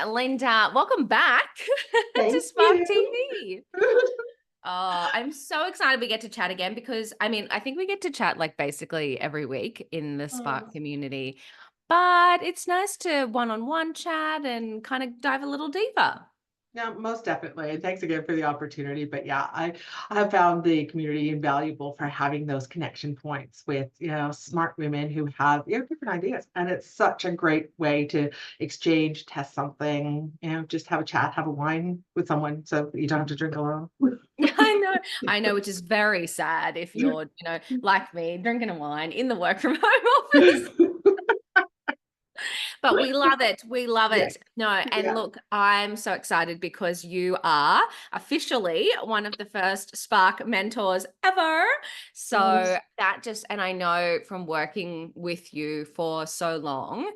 Linda. Welcome back to Thank Spark you. TV. I'm so excited we get to chat again because I think we get to chat like basically every week in the Spark Mm. community, but it's nice to one-on-one chat and kind of dive a little deeper. Yeah, most definitely. And thanks again for the opportunity. But yeah, I have found the community invaluable for having those connection points with, smart women who have, different ideas. And it's such a great way to exchange, test something, just have a chat, have a wine with someone so you don't have to drink alone. I know, which is very sad if you're, like me, drinking a wine in the work from home office. But we love it. We love Yeah. it. No, and Yeah. look, I'm so excited because you are officially one of the first Spark mentors ever. So that just, and I know from working with you for so long,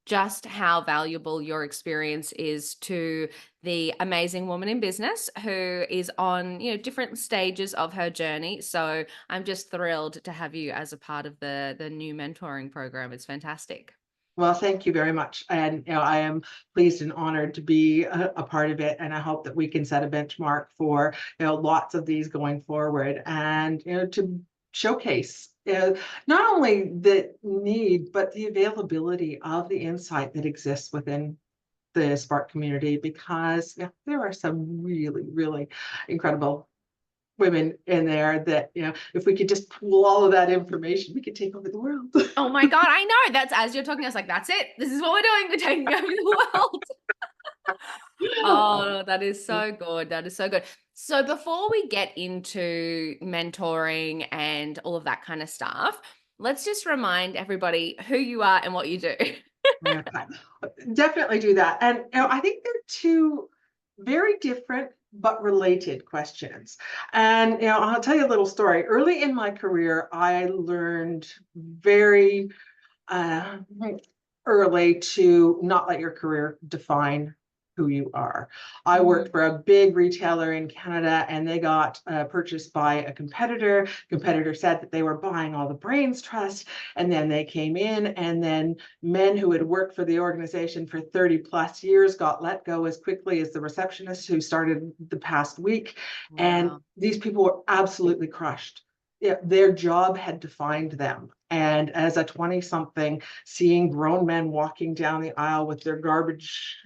just how valuable your experience is to the amazing woman in business who is on, different stages of her journey. So I'm just thrilled to have you as a part of the new mentoring program. It's fantastic. Well, thank you very much. And I am pleased and honored to be a part of it. And I hope that we can set a benchmark for lots of these going forward, and to showcase not only the need but the availability of the insight that exists within the Spark community, because there are some really, really incredible women in there that if we could just pool all of that information, we could take over the world. Oh my God, I know. That's as you're talking, I was like, that's it. This is what we're doing. We're taking over the world. Oh, that is so good. That is so good. So before we get into mentoring and all of that kind of stuff, let's just remind everybody who you are and what you do. Okay. Definitely do that. And I think they're two very different but related questions. And I'll tell you a little story. Early in my career, I learned very uh, early to not let your career define who you are. I Mm, worked for a big retailer in Canada, and they got purchased by a competitor. Competitor said that they were buying all the brains trust, and then they came in, and then men who had worked for the organization for 30 plus years got let go as quickly as the receptionist who started the past week. And wow. these people were absolutely crushed. Yeah, their job had defined them. And as a 20 something, seeing grown men walking down the aisle with their garbage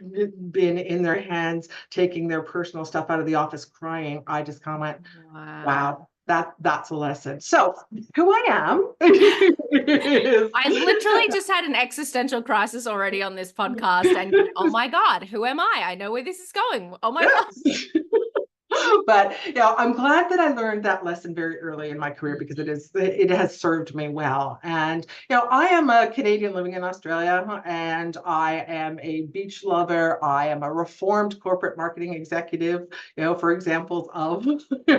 bin in their hands, taking their personal stuff out of the office, crying, I just kind of went, Wow. wow, that's a lesson. So who I am is I literally just had an existential crisis already on this podcast and oh my God, who am I? I know where this is going. Oh my God. but I'm glad that I learned that lesson very early in my career, because it has served me well. And I am a Canadian living in Australia, and I am a beach lover. I am a reformed corporate marketing executive, for examples of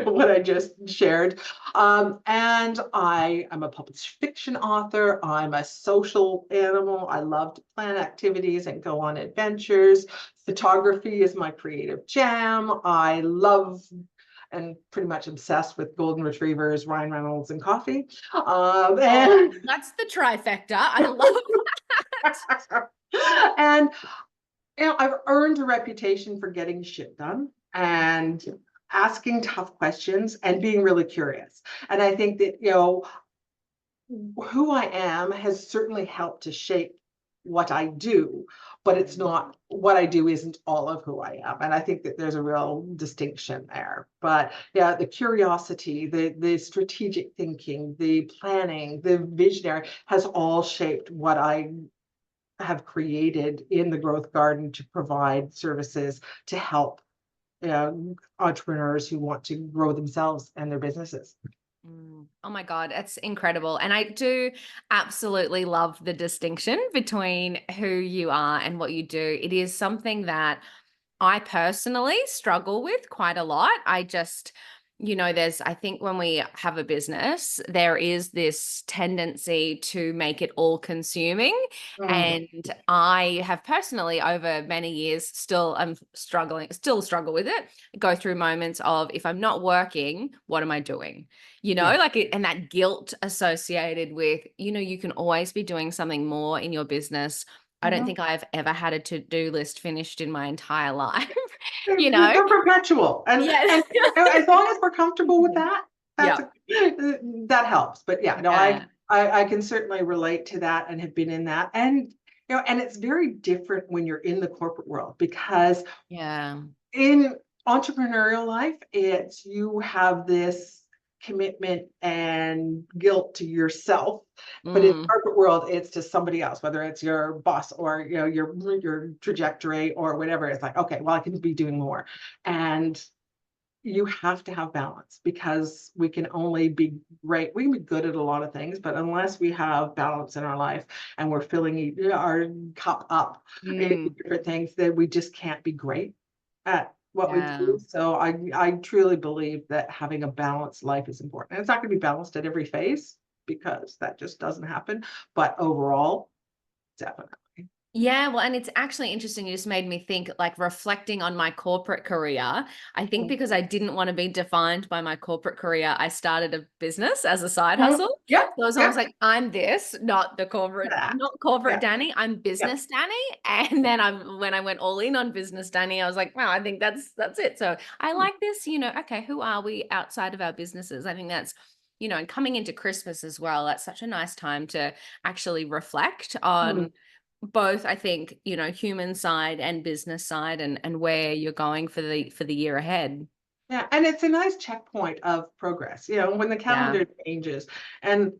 what I just shared. And I am a published fiction author. I'm a social animal. I love to plan activities and go on adventures. Photography is my creative jam. I love and pretty much obsessed with golden retrievers, Ryan Reynolds, and coffee. Oh, And that's the trifecta. I love that. and I've earned a reputation for getting shit done and asking tough questions and being really curious. And I think that who I am has certainly helped to shape what I do, but it's not what I do isn't all of who I am. And I think that there's a real distinction there. But yeah, the curiosity, the strategic thinking, the planning, the visionary has all shaped what I have created in the Growth Garden to provide services to help entrepreneurs who want to grow themselves and their businesses. Oh my God, it's incredible. And I do absolutely love the distinction between who you are and what you do. It is something that I personally struggle with quite a lot. I think when we have a business, there is this tendency to make it all consuming. Mm, And I have personally, over many years, still struggle with it. Go through moments of if I'm not working, what am I doing? yeah. And that guilt associated with, you can always be doing something more in your business I don't think I've ever had a to-do list finished in my entire life, They're you know? perpetual. Yeah. And as long as we're comfortable with that, that's Yeah. that helps. But yeah, no, Yeah. I can certainly relate to that and have been in that. And and it's very different when you're in the corporate world, because Yeah. in entrepreneurial life, it's you have this commitment and guilt to yourself. But in Mm. corporate world, it's to somebody else, whether it's your boss or your trajectory or whatever. It's like, okay, well, I can be doing more. And you have to have balance, because we can only be great. We can be good at a lot of things, but unless we have balance in our life and we're filling our cup up in Mm. different things, then we just can't be great at what we Yeah. do. So I truly believe that having a balanced life is important. And it's not going to be balanced at every phase, because that just doesn't happen. But overall, definitely. Yeah, well, and it's actually interesting. You just made me think, like reflecting on my corporate career. I think because I didn't want to be defined by my corporate career, I started a business as a side Mhm. hustle. Yep, So it's almost yep, like I'm this, not the corporate, that. not corporate Yeah, Danny. I'm yeah. business Danny. And then when I went all in on business Danny, I was like, wow, I think that's it. So I like this, okay, who are we outside of our businesses? I think that's, and coming into Christmas as well, that's such a nice time to actually reflect on Mhm. both, I think, human side and business side, and where you're going for the year ahead. Yeah, and it's a nice checkpoint of progress, when the Yeah. calendar changes. And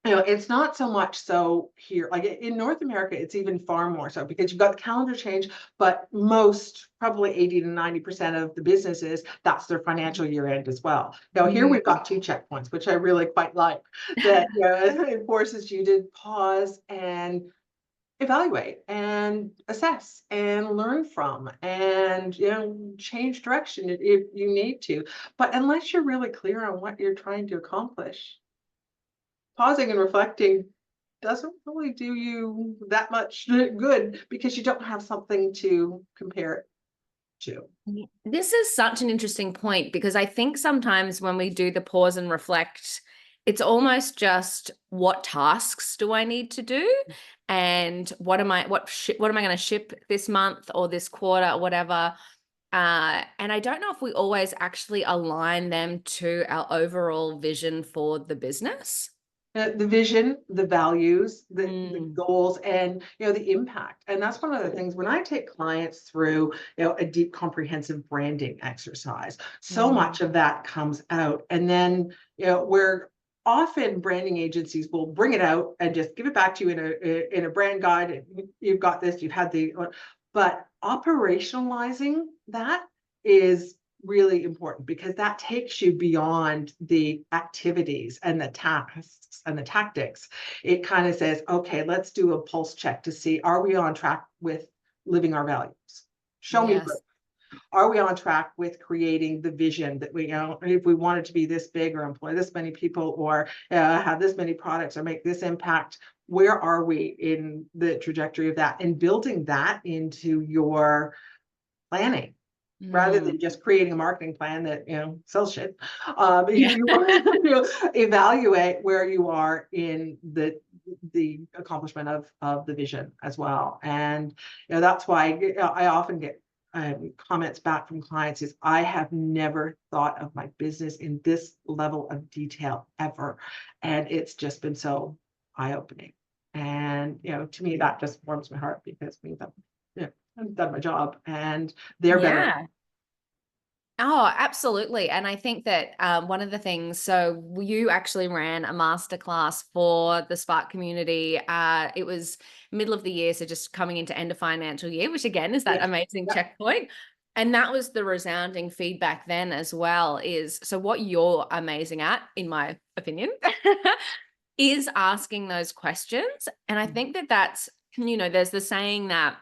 it's not so much so here, like in North America, it's even far more so, because you've got the calendar change, but most, probably 80 to 90% of the businesses, that's their financial year end as well. Now, here Mm. we've got two checkpoints, which I really quite like, that it forces you to pause and evaluate and assess and learn from, and change direction if you need to. But unless you're really clear on what you're trying to accomplish, pausing and reflecting doesn't really do you that much good, because you don't have something to compare it to. This is such an interesting point, because I think sometimes when we do the pause and reflect, it's almost just, what tasks do I need to do? And what am I going to ship this month or this quarter or whatever? And I don't know if we always actually align them to our overall vision for the business. The vision, the values, the Mm. goals, and the impact. And that's one of the things when I take clients through a deep comprehensive branding exercise. So Mm. much of that comes out, and then where often branding agencies will bring it out and just give it back to you in a brand guide. And you've got this, you've had but operationalizing that is really important, because that takes you beyond the activities and the tasks and the tactics. It kind of says, okay, let's do a pulse check to see, are we on track with living our values? Show me proof. Yes. Are we on track with creating the vision that we, if we want it to be this big, or employ this many people, or have this many products, or make this impact? Where are we in the trajectory of that, and building that into your planning, rather Mm. than just creating a marketing plan that sells shit. Yeah. You want to evaluate where you are in the accomplishment of the vision as well. And that's why I often get comments back from clients is, I have never thought of my business in this level of detail ever, and it's just been so eye-opening. And to me, that just warms my heart, because it means I've done my job, and they're better. Yeah. Oh, absolutely. And I think that one of the things, so you actually ran a masterclass for the Spark community. It was middle of the year, so just coming into end of financial year, which again is that Yes. amazing Yeah. checkpoint. And that was the resounding feedback then as well, is so what you're amazing at, in my opinion, is asking those questions. And I think that that's, there's the saying that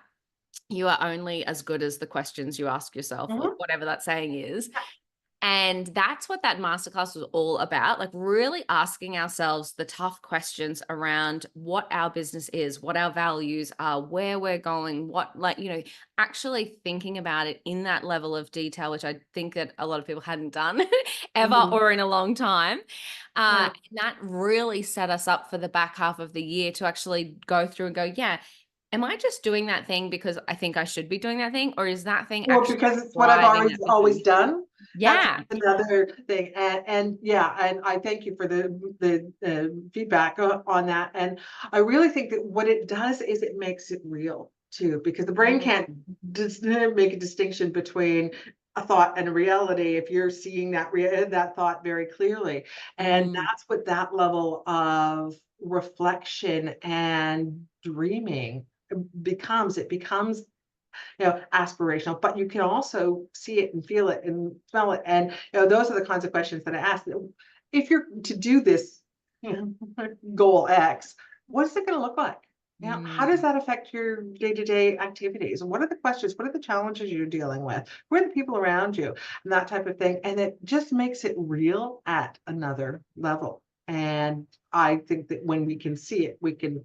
you are only as good as the questions you ask yourself, or Mhm. whatever that saying is. And that's what that masterclass was all about, like really asking ourselves the tough questions around what our business is, what our values are, where we're going, what, like, actually thinking about it in that level of detail, which I think that a lot of people hadn't done ever, Mhm. or in a long time. Yeah. And that really set us up for the back half of the year to actually go through and go, yeah, am I just doing that thing because I think I should be doing that thing? Or is that thing Or actually because it's what I've driving always that always decision? done. That's Yeah. another thing. And yeah, and I thank you for the feedback on that. And I really think that what it does is it makes it real too, because the brain Mm, can't just make a distinction between a thought and a reality if you're seeing that thought very clearly. And mm, that's what that level of reflection and dreaming becomes. It becomes, aspirational, but you can also see it and feel it and smell it. And, those are the kinds of questions that I ask. If you're to do this, goal X, what's it going to look like? How does mm. that affect your day-to-day activities? What are the questions? What are the challenges you're dealing with? Who are the people around you? And that type of thing. And it just makes it real at another level. And I think that when we can see it, we can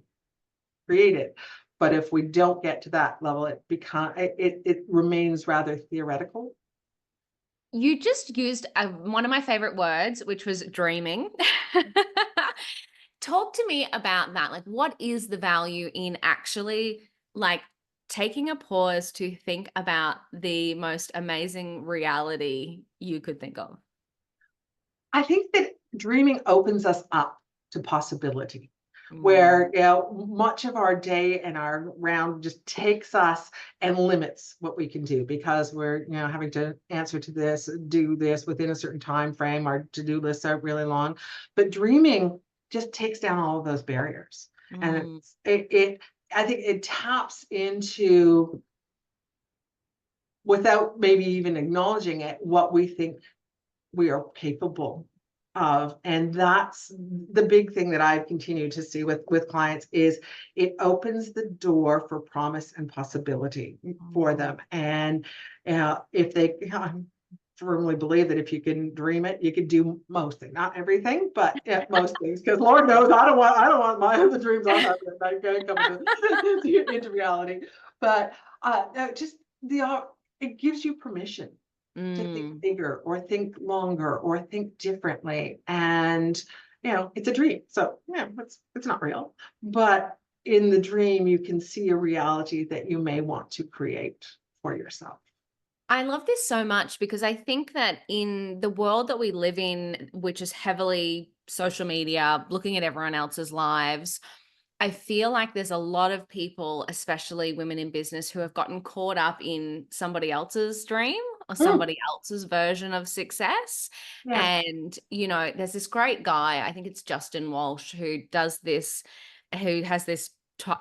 create it. But if we don't get to that level, it remains rather theoretical. You just used one of my favorite words, which was dreaming. Talk to me about that. Like, what is the value in actually like taking a pause to think about the most amazing reality you could think of? I think that dreaming opens us up to possibility, Mm, where, much of our day and our round just takes us and limits what we can do because we're, having to answer to this, do this within a certain time frame. Our to-do lists are really long, but dreaming just takes down all of those barriers. And mm. I think it taps into, without maybe even acknowledging it, what we think we are capable of. And that's the big thing that I've continued to see with clients is it opens the door for promise and possibility for Mm. them. And if they, firmly believe that if you can dream it, you can do most things, not everything, but yeah, most things. Because Lord knows I don't want my the dreams I'm having at night come into reality. But just it gives you permission to think Mm. bigger or think longer or think differently. And, it's a dream. So, it's not real. But in the dream, you can see a reality that you may want to create for yourself. I love this so much because I think that in the world that we live in, which is heavily social media, looking at everyone else's lives, I feel like there's a lot of people, especially women in business, who have gotten caught up in somebody else's dream or Mm, somebody else's version of success. yeah. And, there's this great guy, I think it's Justin Walsh, who does this, who has this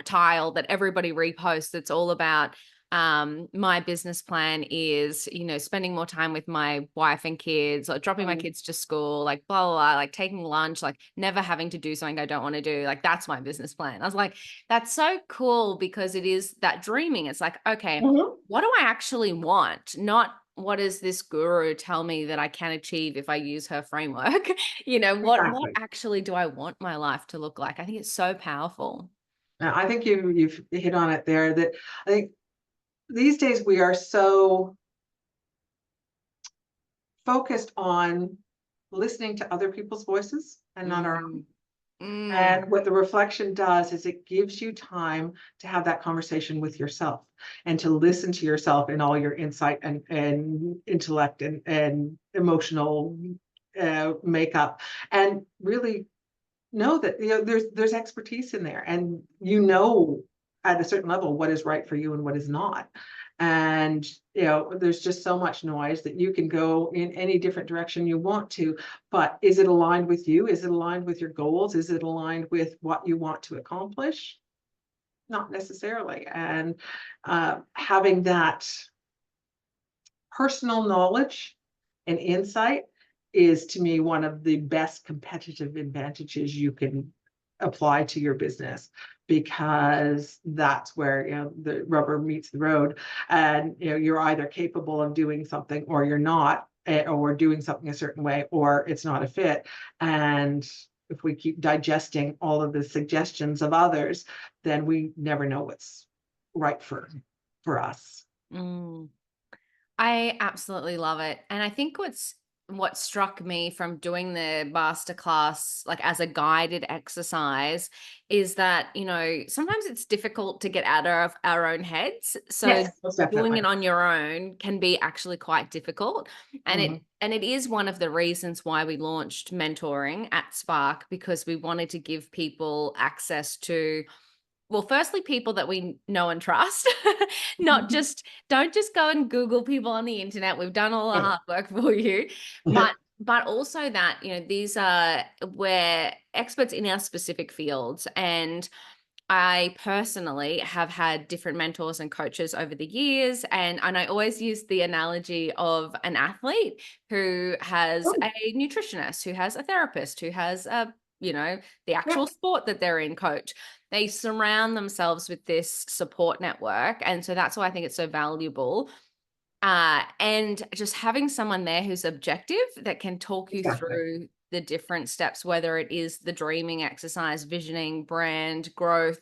tile that everybody reposts. It's all about my business plan is, spending more time with my wife and kids, or dropping my Mm, kids to school, like blah, blah, blah, like taking lunch, like never having to do something I don't want to do. Like that's my business plan. I was like, that's so cool because it is that dreaming. It's like, okay, mhm, what do I actually want? Not what does this guru tell me that I can achieve if I use her framework? What exactly. actually do I want my life to look like? I think it's so powerful. Now, I think you've hit on it there. That I think these days we are so focused on listening to other people's voices and not our own. Mm, mm, And what the reflection does is it gives you time to have that conversation with yourself and to listen to yourself in all your insight and intellect and emotional makeup, and really know that there's expertise in there, and at a certain level what is right for you and what is not. And there's just so much noise that you can go in any different direction you want to, but is it aligned with you? Is it aligned with your goals? Is it aligned with what you want to accomplish? Not necessarily. And having that personal knowledge and insight is, to me, one of the best competitive advantages you can apply to your business, because that's where the rubber meets the road, and you're either capable of doing something or you're not, or doing something a certain way or it's not a fit. And if we keep digesting all of the suggestions of others, then we never know what's right for us. mm. I absolutely love it. And I think what's what struck me from doing the masterclass, like as a guided exercise, is that, sometimes it's difficult to get out of our own heads. So Yes, most doing definitely. it on your own can be actually quite difficult. And it Mhm. and it is one of the reasons why we launched mentoring at Spark, because we wanted to give people access to, well, firstly, people that we know and trust. Not just Don't just go and Google people on the internet. We've done all the hard work for you. But also that, these are we're experts in our specific fields. And I personally have had different mentors and coaches over the years. And I always use the analogy of an athlete who has Oh, a nutritionist, who has a therapist, who has the yeah, actual sport that they're in coach. They surround themselves with this support network. And so that's why I think it's so valuable. And just having someone there who's objective, that can talk you exactly. through the different steps, whether it is the dreaming exercise, visioning, brand growth.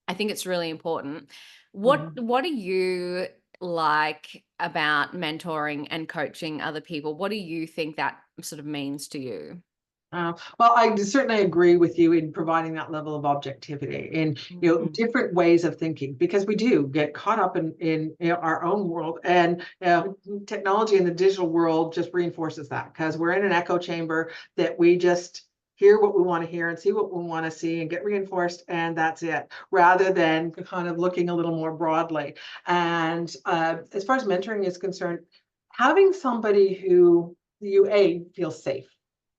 I think it's really important. What Mhm. what do you like about mentoring and coaching other people? What do you think that sort of means to you? Well, I certainly agree with you in providing that level of objectivity in Mm, different ways of thinking, because we do get caught up in our own world, and technology in the digital world just reinforces that, because we're in an echo chamber that we just hear what we want to hear and see what we want to see and get reinforced, and that's it, rather than kind of looking a little more broadly. And as far as mentoring is concerned, having somebody who you feel safe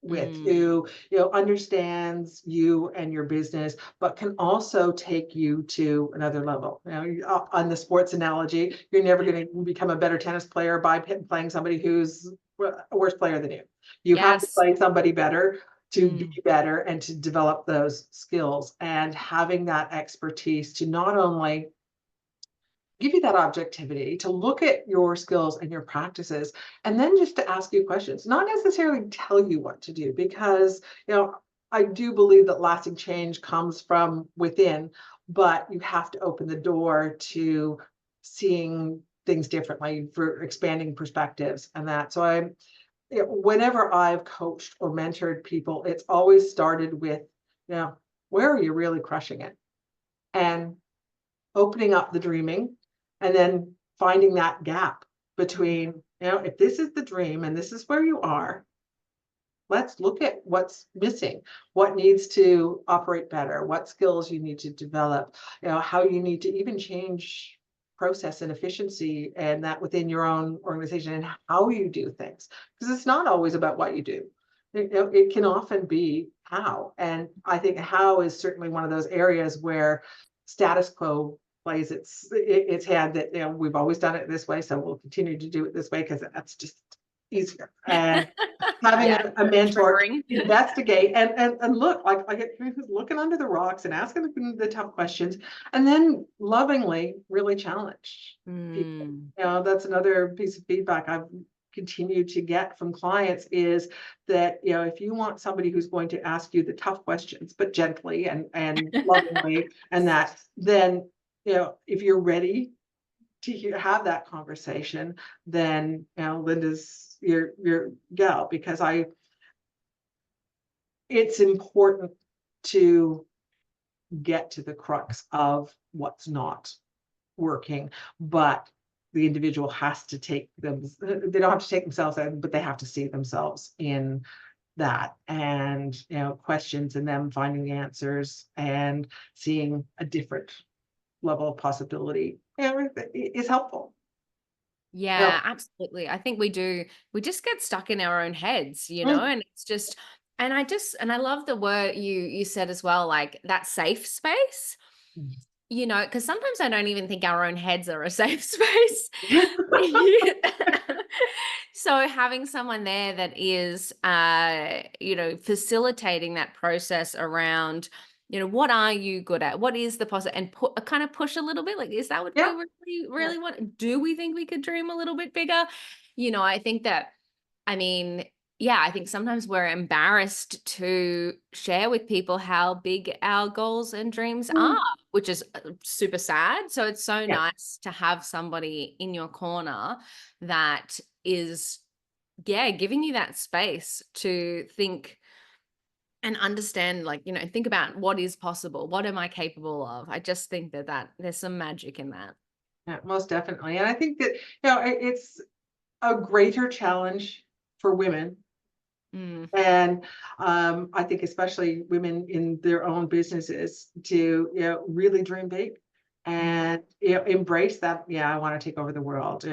with, mm. who understands you and your business, but can also take you to another level. On the sports analogy, you're never going to become a better tennis player by playing somebody who's a worse player than you. You have to Yes. play somebody better to be Mm. better and to develop those skills, and having that expertise to not only give you that objectivity to look at your skills and your practices, and then just to ask you questions, not necessarily tell you what to do, because I do believe that lasting change comes from within, but you have to open the door to seeing things differently, for expanding perspectives and that. So whenever I've coached or mentored people, it's always started with, you know where are you really crushing it, and opening up the dreaming, and then finding that gap between, if this is the dream and this is where you are, let's look at what's missing, what needs to operate better, what skills you need to develop, how you need to even change process and efficiency, and that within your own organization, and how you do things. Because it's not always about what you do. It can often be how. And I think how is certainly one of those areas where status quo plays its hand, that we've always done it this way, so we'll continue to do it this way because that's just easier. And having Yeah. a mentor Triggering. investigate and look, like who's looking under the rocks and asking the tough questions, and then lovingly really challenge people. Mm. That's another piece of feedback I've continued to get from clients, is that if you want somebody who's going to ask you the tough questions but gently and lovingly, and that, then if you're ready to have that conversation, then Linda's your gal, because it's important to get to the crux of what's not working, but the individual has to take them, they don't have to take themselves in, but they have to see themselves in that, and questions, and them finding the answers and seeing a different level of possibility, is helpful. Yeah, Yep. absolutely. I think we do. We just get stuck in our own heads, Mm. and it's just, and I love the word you said as well, like that safe space, because sometimes I don't even think our own heads are a safe space. So having someone there that is, facilitating that process around, what are you good at? What is the positive? And kind of push a little bit. Like, is that what we Yeah. really, Yeah. really want? Do we think we could dream a little bit bigger? I think that, I mean, yeah, I think sometimes we're embarrassed to share with people how big our goals and dreams are, Mm. which is super sad. So it's so Yeah. nice to have somebody in your corner that is yeah, giving you that space to think and understand, like, think about what is possible. What am I capable of? I just think that there's some magic in that. Yeah, most definitely. And I think that, it's a greater challenge for women. Mm, And I think especially women in their own businesses to, really dream big mm, and, embrace that. Yeah, I want to take over the world,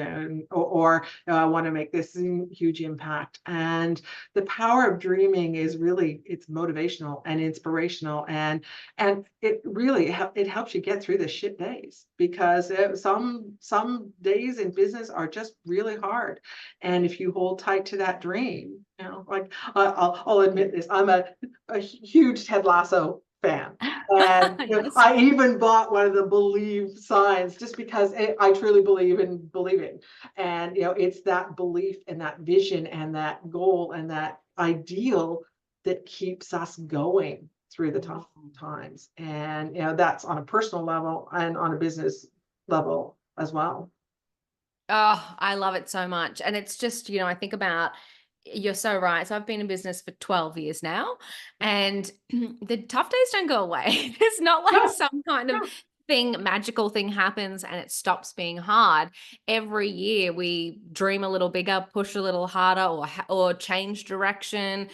or I want to make this huge impact. And the power of dreaming is really, it's motivational and inspirational, and it really it helps you get through the shit days, because some days in business are just really hard. And if you hold tight to that dream, like, I'll admit this, I'm a huge Ted Lasso fan. And yes. I even bought one of the believe signs just because I truly believe in believing. And, it's that belief and that vision and that goal and that ideal that keeps us going through the tough times. And, that's on a personal level and on a business level as well. Oh, I love it so much. And it's just, I think about, you're so right. So I've been in business for 12 years now, and the tough days don't go away. It's not like No, some kind of no. magical thing happens and it stops being hard. Every year we dream a little bigger, push a little harder, or change direction.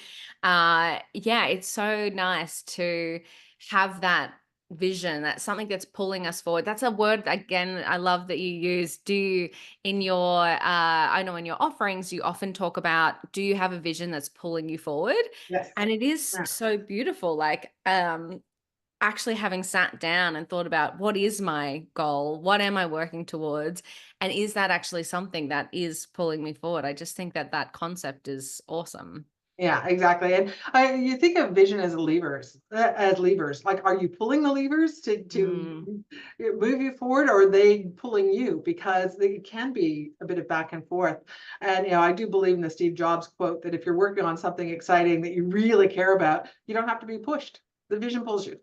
Yeah, it's so nice to have that vision. That's something that's pulling us forward. That's a word, again, I love that you use. Do you, in your I know in your offerings you often talk about, do you have a vision that's pulling you forward? Yes. And it is Yeah. so beautiful, like, actually having sat down and thought about, what is my goal, what am I working towards, and is that actually something that is pulling me forward? I just think that concept is awesome. Yeah, exactly. And you think of vision as levers, Like, are you pulling the levers to Mm, move you forward, or are they pulling you? Because they can be a bit of back and forth. And, I do believe in the Steve Jobs quote that if you're working on something exciting that you really care about, you don't have to be pushed. The vision pulls you.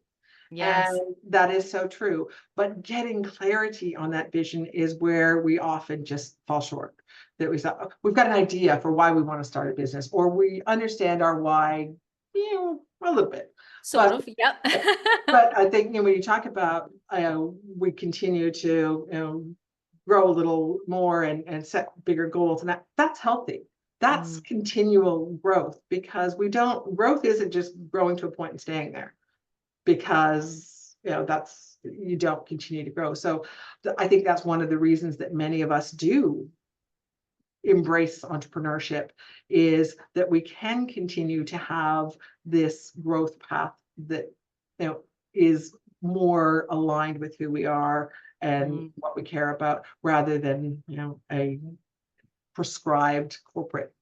yes. And that is so true. But getting clarity on that vision is where we often just fall short. That we thought, "Oh, we've got an idea for why we want to start a business, or we understand our why, a little bit." Sort But of, yep. but I think, when you talk about, we continue to, grow a little more and set bigger goals, and that's healthy. That's Mm, continual growth, because growth isn't just growing to a point and staying there, because that's, you don't continue to grow. So I think that's one of the reasons that many of us do embrace entrepreneurship, is that we can continue to have this growth path that, is more aligned with who we are and mm. what we care about, rather than, a prescribed corporate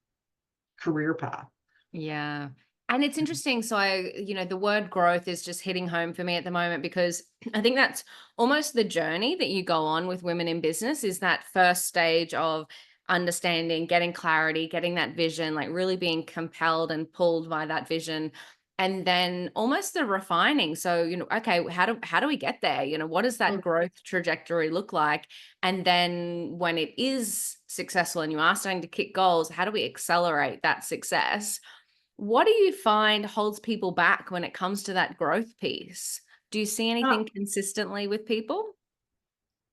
career path. Yeah. And it's interesting. So the word growth is just hitting home for me at the moment, because I think that's almost the journey that you go on with women in business, is that first stage of understanding, getting clarity, getting that vision, like really being compelled and pulled by that vision. And then almost the refining. So, okay, how do we get there? What does that Mm. growth trajectory look like? And then when it is successful and you are starting to kick goals, how do we accelerate that success? What do you find holds people back when it comes to that growth piece? Do you see Uh, anything consistently with people?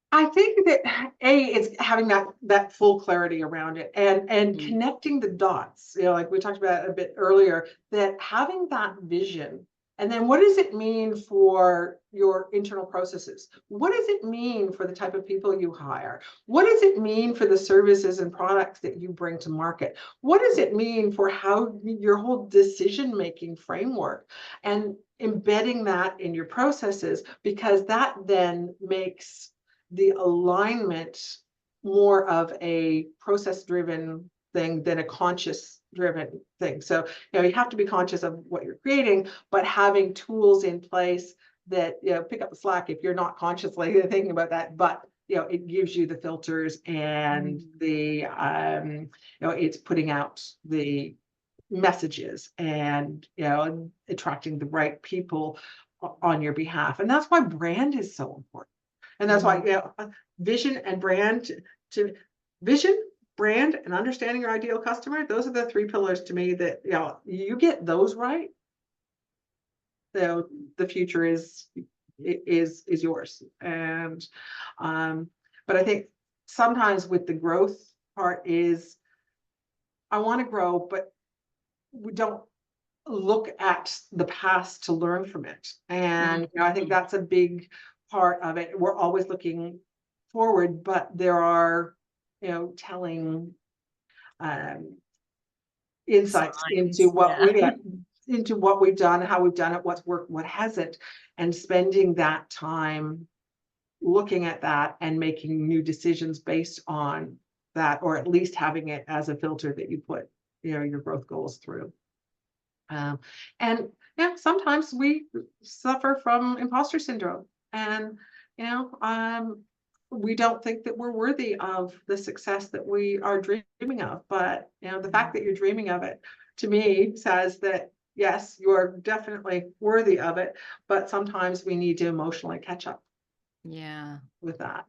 I think that it's having that full clarity around it, and Mm, connecting the dots. Like we talked about a bit earlier, that having that vision, and then what does it mean for your internal processes? What does it mean for the type of people you hire? What does it mean for the services and products that you bring to market? What does it mean for how your whole decision-making framework, and embedding that in your processes, because that then makes the alignment more of a process driven thing than a conscious driven thing. So, you have to be conscious of what you're creating, but having tools in place that, pick up the slack if you're not consciously thinking about that. But, it gives you the filters and mm, the, it's putting out the messages, and, attracting the right people on your behalf. And that's why brand is so important. And that's why, mm, vision and brand, to vision. brand and understanding your ideal customer, those are the three pillars to me that, you get those right, so the future is yours. And but I think sometimes with the growth part is I want to grow, but we don't look at the past to learn from it. And I think that's a big part of it. We're always looking forward, but there are, telling insights into Signs. what Yeah. we into what we've done, how we've done it, what's worked, what hasn't, and spending that time looking at that and making new decisions based on that, or at least having it as a filter that you put, your growth goals through. Um, and yeah, sometimes we suffer from imposter syndrome, and you know, um, we don't think that we're worthy of the success that we are dreaming of. But the fact that you're dreaming of it, to me, says that yes, you are definitely worthy of it. But sometimes we need to emotionally catch up Yeah. with that.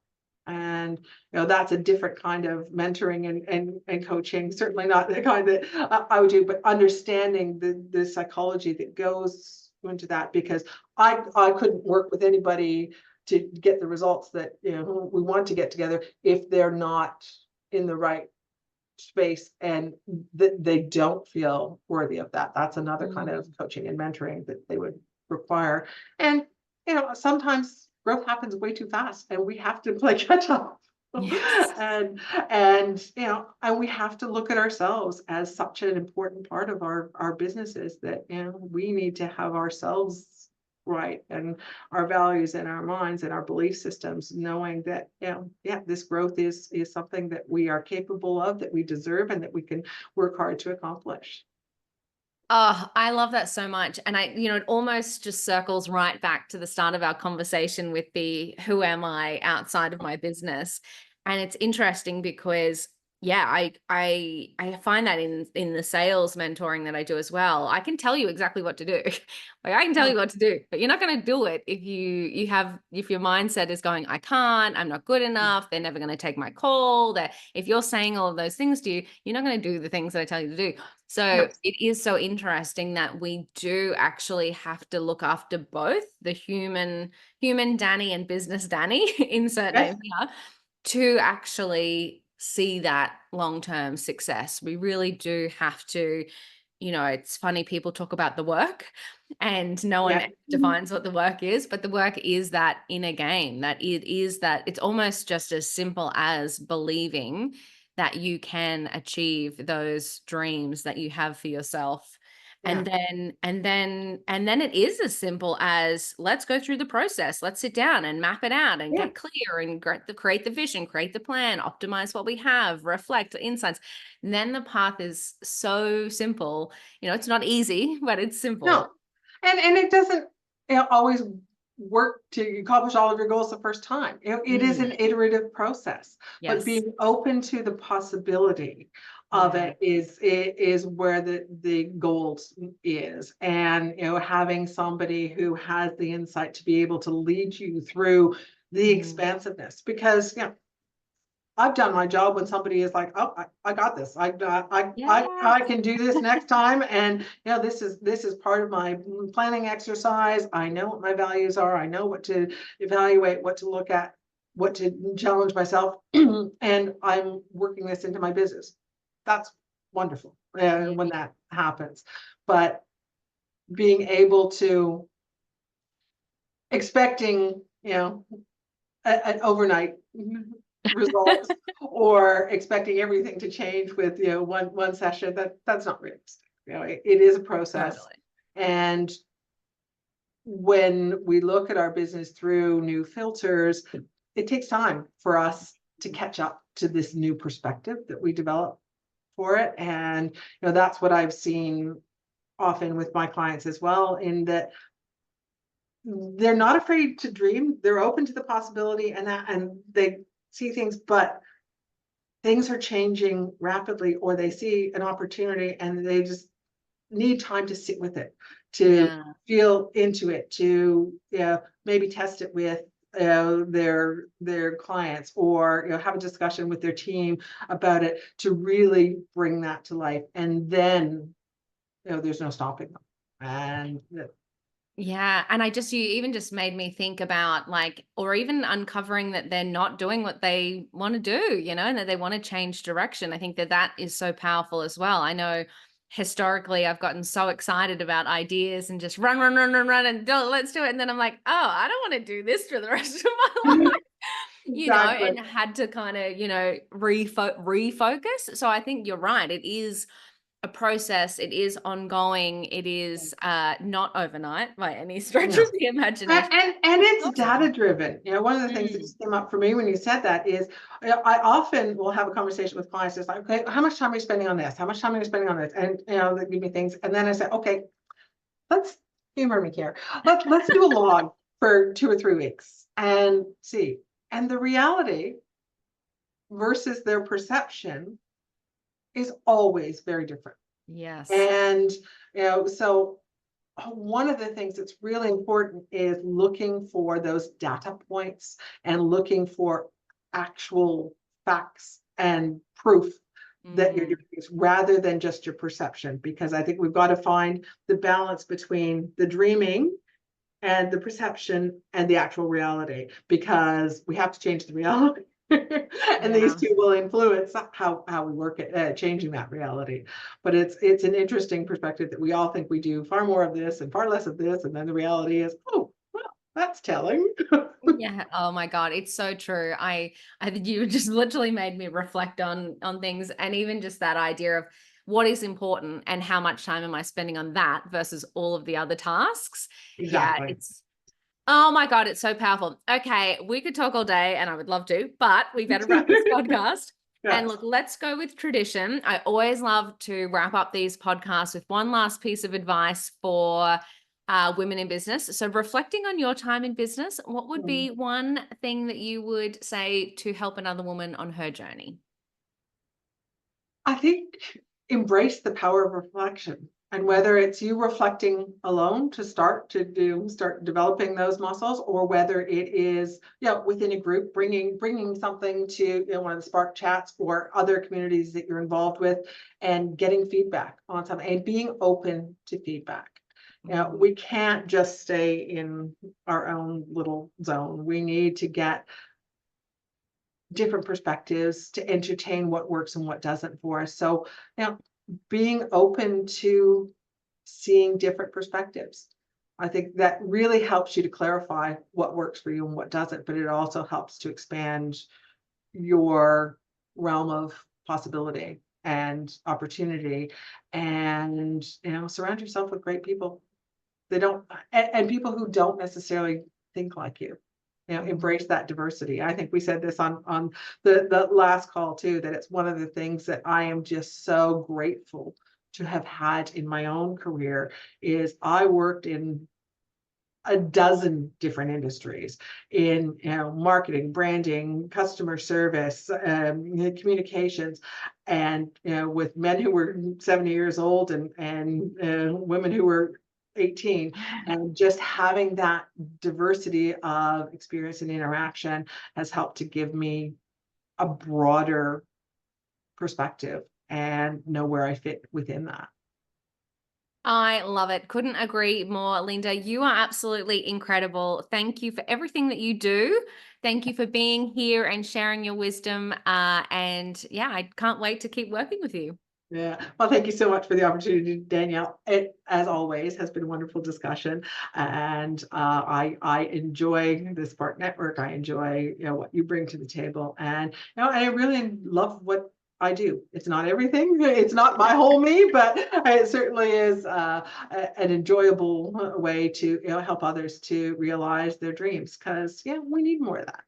And that's a different kind of mentoring and coaching, certainly not the kind that I would do, but understanding the psychology that goes into that, because I couldn't work with anybody to get the results that we want to get together if they're not in the right space and that they don't feel worthy of that. That's another kind of coaching and mentoring that they would require. And sometimes growth happens way too fast and we have to play catch up. Yes. And we have to look at ourselves as such an important part of our businesses, that we need to have ourselves right, and our values and our minds and our belief systems, knowing that this growth is something that we are capable of, that we deserve, and that we can work hard to accomplish. Oh, I love that so much. And it almost just circles right back to the start of our conversation with the who am I outside of my business. And it's interesting because yeah, I find that in the sales mentoring that I do as well. I can tell you exactly what to do. Like I can tell Yeah. you what to do, but you're not going to do it if if your mindset is going, I can't, I'm not good enough, they're never going to take my call. That if you're saying all of those things to you, you're not going to do the things that I tell you to do. So Yes. it is so interesting that we do actually have to look after both the human Danny and business Danny, insert Yes. name here, to actually see that long-term success. We really do have to, it's funny, people talk about the work and no one Yeah. defines what the work is, but the work is that inner game, that it's almost just as simple as believing that you can achieve those dreams that you have for yourself. Yeah. And then it is as simple as, let's go through the process. Let's sit down and map it out and Yeah. get clear and create the vision, create the plan, optimize what we have, reflect insights. And then the path is so simple. It's not easy, but it's No. simple. And it doesn't always work to accomplish all of your goals the first time. It is Mm, an iterative process, but yes. being open to the possibility of Yeah. it is where the gold is. And having somebody who has the insight to be able to lead you through the Mm. expansiveness, because I've done my job when somebody is like, oh, I got this. Yes. I can do this next time. And this is part of my planning exercise. I know what my values are. I know what to evaluate, what to look at, what to challenge myself. And I'm working this into my business. That's wonderful Yeah. when that happens. But being able to expecting, an overnight result, or expecting everything to change with one session, that's not realistic. It is a process. Totally. And when we look at our business through new filters, it takes time for us to catch up to this new perspective that we develop for it. And that's what I've seen often with my clients as well, in that they're not afraid to dream, they're open to the possibility, and they see things, but things are changing rapidly, or they see an opportunity and they just need time to sit with it, to Yeah. feel into it, to maybe test it with their clients, or have a discussion with their team about it to really bring that to life. And then there's no stopping them. And Yeah. And you even just made me think about like, or even uncovering that they're not doing what they want to do, and that they want to change direction. I think that that is so powerful as well. I know historically I've gotten so excited about ideas and just run, run, run, run, run and let's do it. And then I'm like, oh, I don't want to do this for the rest of my life. exactly. And had to kind of, refocus. So I think you're right. It is a process. It is ongoing. It is not overnight by any stretch No. of the And, imagination. and It's it's awesome. data driven. One of the things that Mm, just came up for me when you said that is, I often will have a conversation with clients. It's like, okay, how much time are you spending on this? How much time are you spending on this? And they give me things, and then I say, okay, let's humor me here. Let's do a log for 2 or 3 weeks and see. And the reality versus their perception is always very different. yes. And so one of the things that's really important is looking for those data points and looking for actual facts and proof that you're Mm, doing this rather than just your perception, because I think we've got to find the balance between the dreaming and the perception and the actual reality, because we have to change the reality. And these yeah. two will influence how we work at changing that reality. But it's an interesting perspective that we all think we do far more of this and far less of this, and then the reality is, oh, well, that's telling. Yeah. Oh my God. It's so true. I think you just literally made me reflect on things, and even just that idea of what is important and how much time am I spending on that versus all of the other tasks. Yeah, Exactly. it's oh my God, it's so powerful. Okay, we could talk all day and I would love to, but we better wrap this podcast. And Yes. look, let's go with tradition. I always love to wrap up these podcasts with one last piece of advice for women in business. So, reflecting on your time in business, what would Mm. be one thing that you would say to help another woman on her journey? I think embrace the power of reflection. And whether it's you reflecting alone to start developing those muscles, or whether it is within a group, bringing something to one of the Spark chats or other communities that you're involved with, and getting feedback on something and being open to feedback. Mm, We can't just stay in our own little zone. We need to get different perspectives to entertain what works and what doesn't for us. So, being open to seeing different perspectives. I think that really helps you to clarify what works for you and what doesn't, but it also helps to expand your realm of possibility and opportunity. And, surround yourself with great people. They don't, and people who don't necessarily think like you. mm. Embrace that diversity. I think we said this on the last call too, that it's one of the things that I am just so grateful to have had in my own career. Is I worked in a dozen different industries in marketing, branding, customer service, communications, and with men who were 70 years old, and women who were 18, and just having that diversity of experience and interaction has helped to give me a broader perspective and know where I fit within that. I love it. Couldn't agree more, Linda. You are absolutely incredible. Thank you for everything that you do. Thank you for being here and sharing your wisdom. And yeah, I can't wait to keep working with you. Yeah. Well, thank you so much for the opportunity, Danielle. It, as always, has been a wonderful discussion, and I enjoy the Spark Network. I enjoy what you bring to the table, and I really love what I do. It's not everything. It's not my whole me, but it certainly is an enjoyable way to help others to realize their dreams. Because we need more of that.